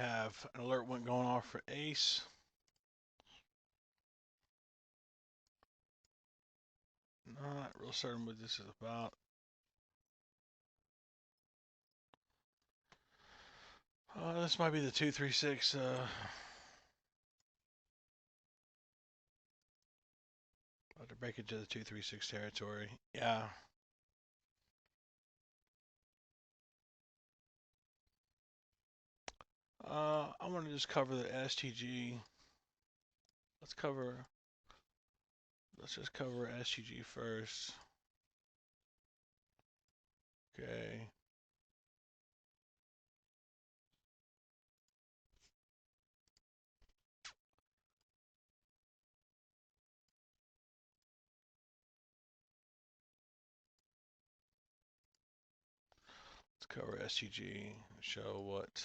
have an alert going off for Ace. Not real certain what this is about. This might be the 236. About to break into the 236 territory. Yeah. I want to just cover the STG. Let's just cover STG first. Okay. Let's cover STG. Show what.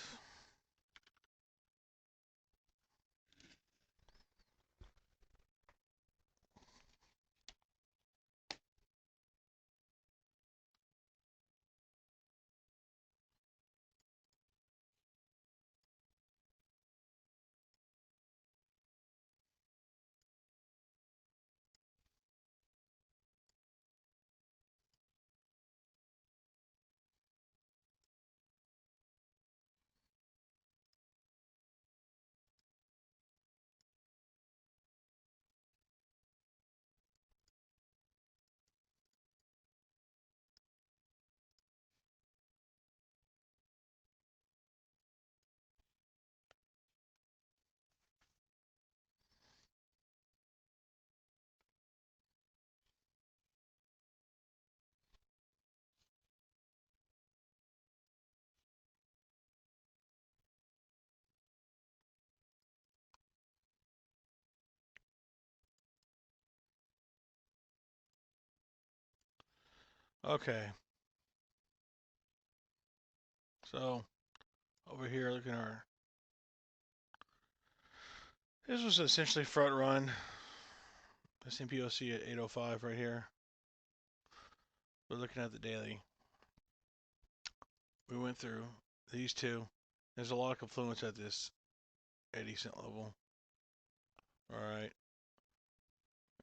Okay. So over here, looking at our. This was essentially front run. S&P OC at 805 right here. We're looking at the daily. We went through these two. There's a lot of confluence at this 80-cent level. All right.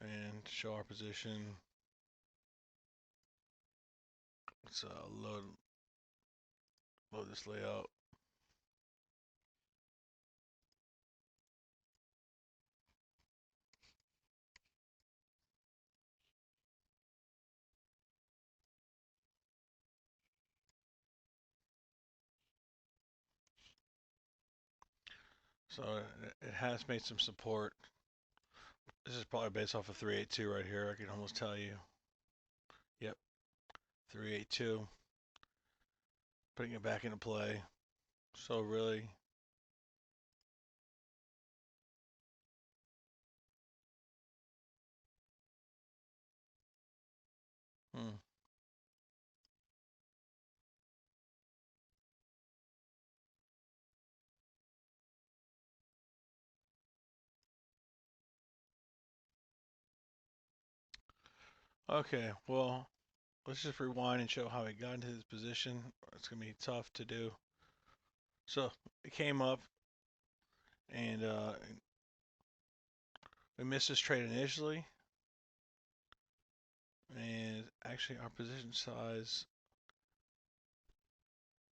And show our position. Let's load this layout. So it has made some support. This is probably based off of 382 right here. I can almost tell you. Yep, 382. Putting it back into play. So really, hmm. Okay, well, let's just rewind and show how he got into this position. It's gonna be tough to do. So it came up, and we missed this trade initially, and actually our position size.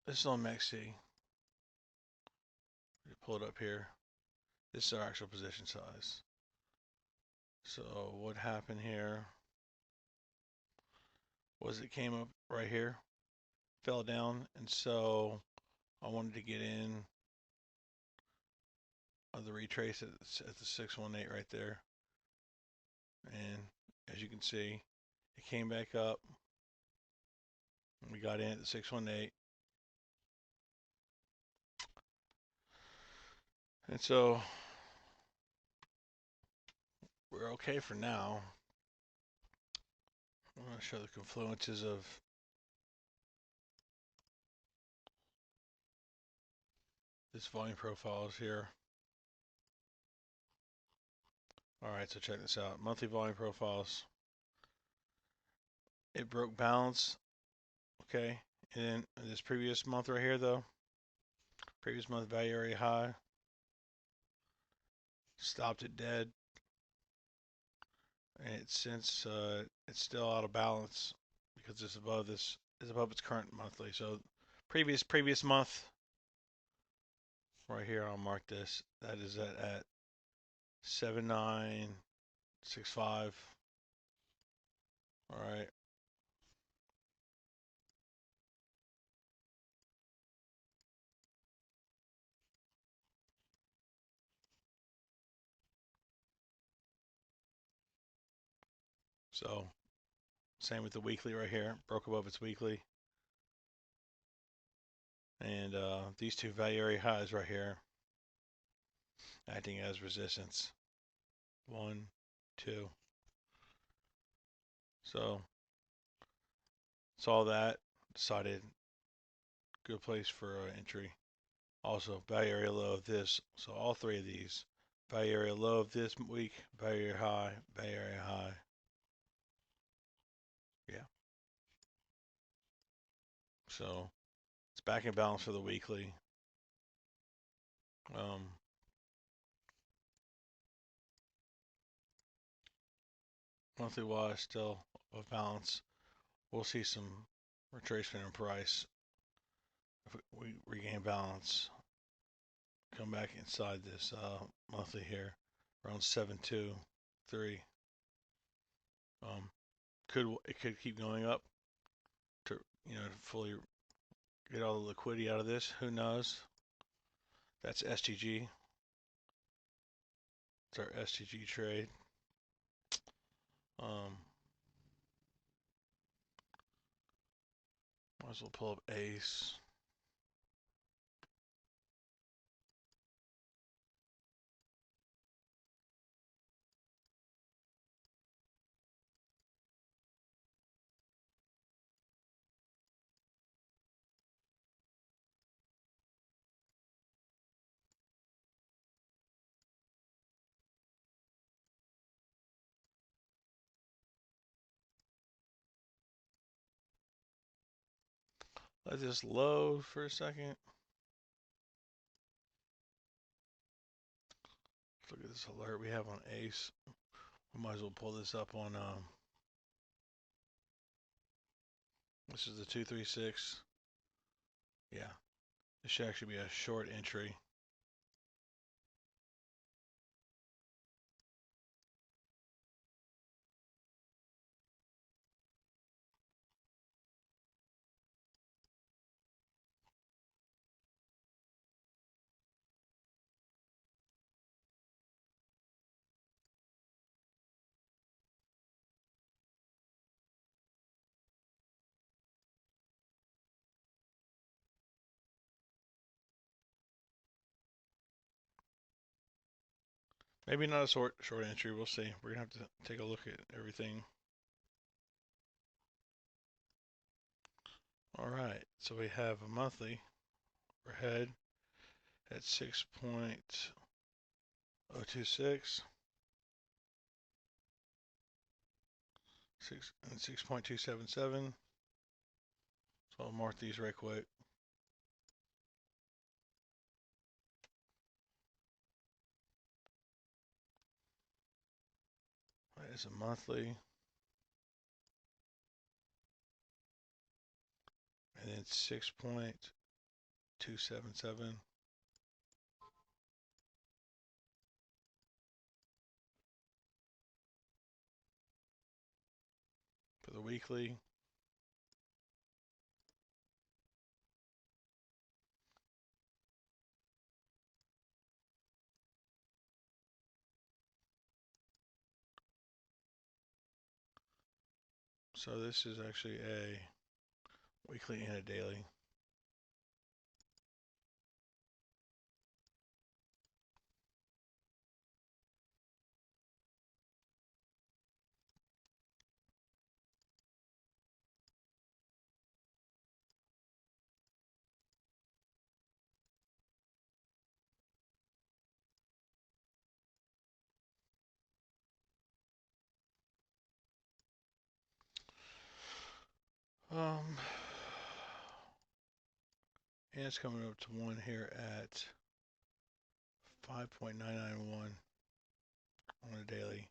This is on MEXC. Pull it up here. This is our actual position size. So what happened here was it came up right here, fell down, and so I wanted to get in of the retrace at the 618 right there. And as you can see, it came back up. We got in at the 618. And so we're okay for now. I'm going to show the confluences of this volume profiles here. All right, so check this out. Monthly volume profiles. It broke balance. Okay. And then this previous month right here, though, Previous month value area high. Stopped it dead. And it's still out of balance because it's above this is above its current monthly. So previous month right here, I'll mark this. That is at 7965. All right. So same with the weekly right here. Broke above its weekly. And these two value area highs right here acting as resistance. 1, 2. So saw that, decided good place for entry. Also value area low of this. So all three of these. Value area low of this week, value area high, value area high. Yeah. So it's back in balance for the weekly. Monthly wise, still of balance. We'll see some retracement in price if we regain balance. Come back inside this monthly here, around 723. It could keep going up to fully get all the liquidity out of this. Who knows? That's STG. It's our STG trade. Might as well pull up ACE. Let this load for a second. Look at this alert we have on ACE. We might as well pull this up on this is the 236. Yeah, this should actually be a short entry. Maybe not a short entry. We'll see. We're gonna have to take a look at everything. All right. So we have a monthly overhead at 6.026, 6.277. So I'll mark these right quick. That is a monthly. And then 6.277 for the weekly. So this is actually a weekly and a daily. And it's coming up to one here at 5.991 on a daily.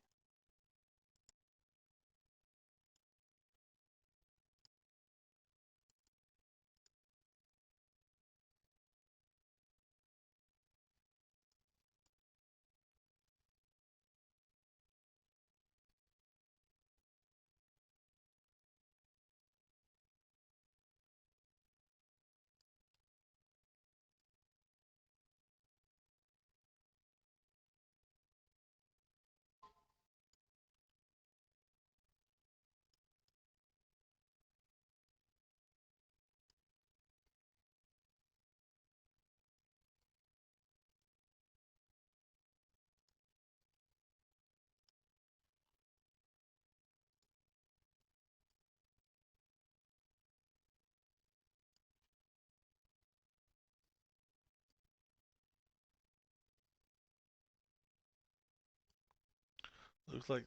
Looks like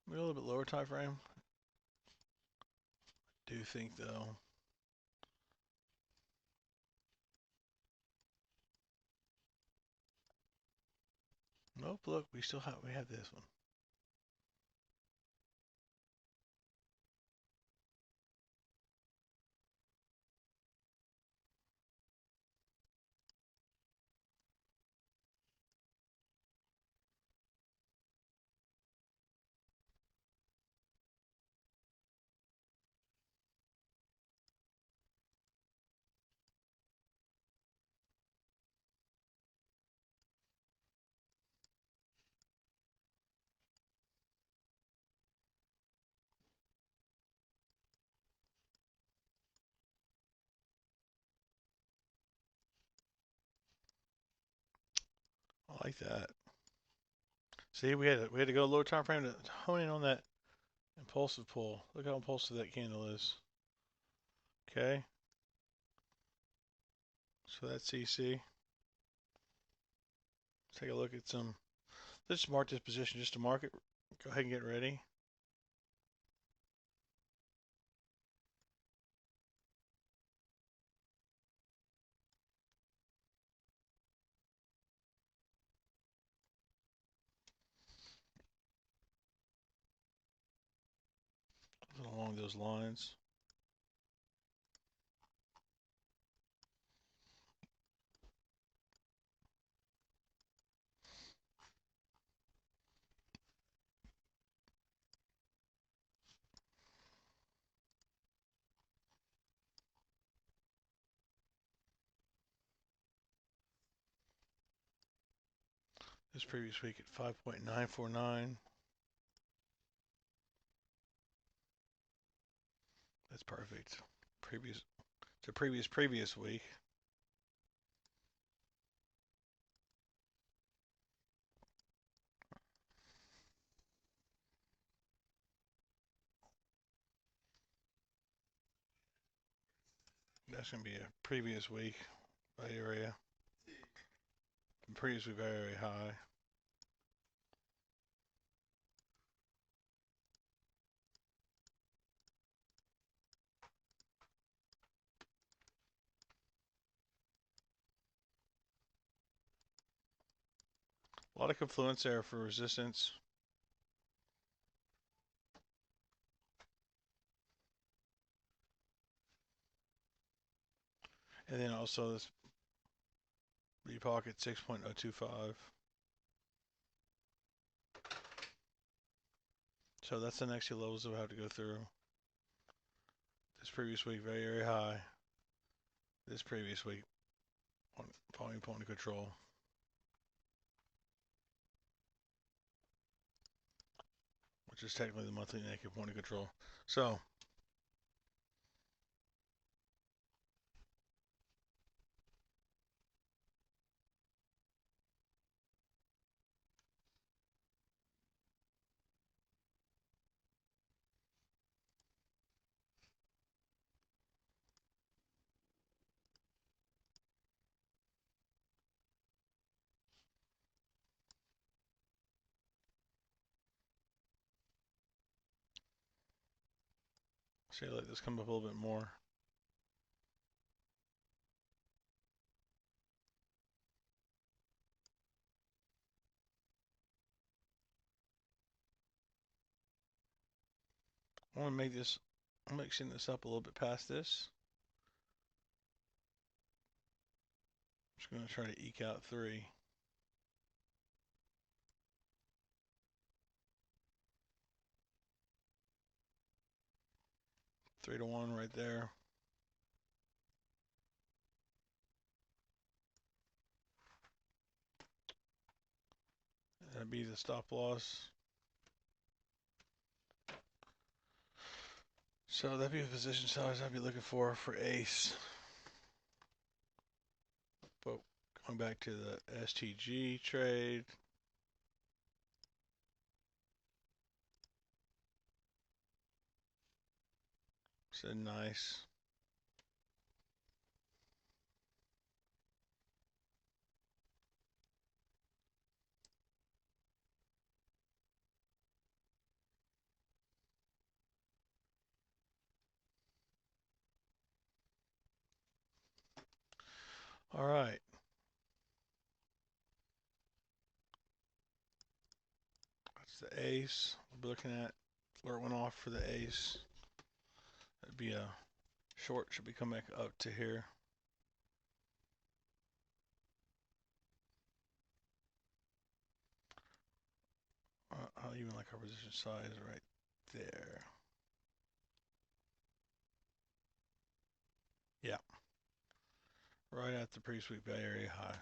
maybe a little bit lower time frame. Do think though. Nope, look, we have this one. I like that. See, we had to go lower time frame to hone in on that impulsive pull. Look how impulsive that candle is. Okay, so that's CC. Let's take a look at some. Let's mark this position just to mark it. Go ahead and get ready. Along those lines. This previous week at 5.949. That's perfect. Previous to previous week. That's gonna be a previous week by area. Previous week very high. A lot of confluence there for resistance. And then also this repocket 6.025. So that's the next two levels that we'll have to go through. This previous week, very high. This previous week, volume point of control. Which is technically the monthly naked point of control. So, see, let this come up a little bit more. I want to make this, I'm mixing this up a little bit past this. Just going to try to eke out 3. 3-1 right there. That'd be the stop loss. So that'd be the position size I'd be looking for ace. But going back to the STG trade. So nice. All right. That's the ace. We'll be looking at where it went off for the ace. That'd be a short, should be coming back up to here. I'll even like our position size right there. Yeah. Right at the pre-sweep area high.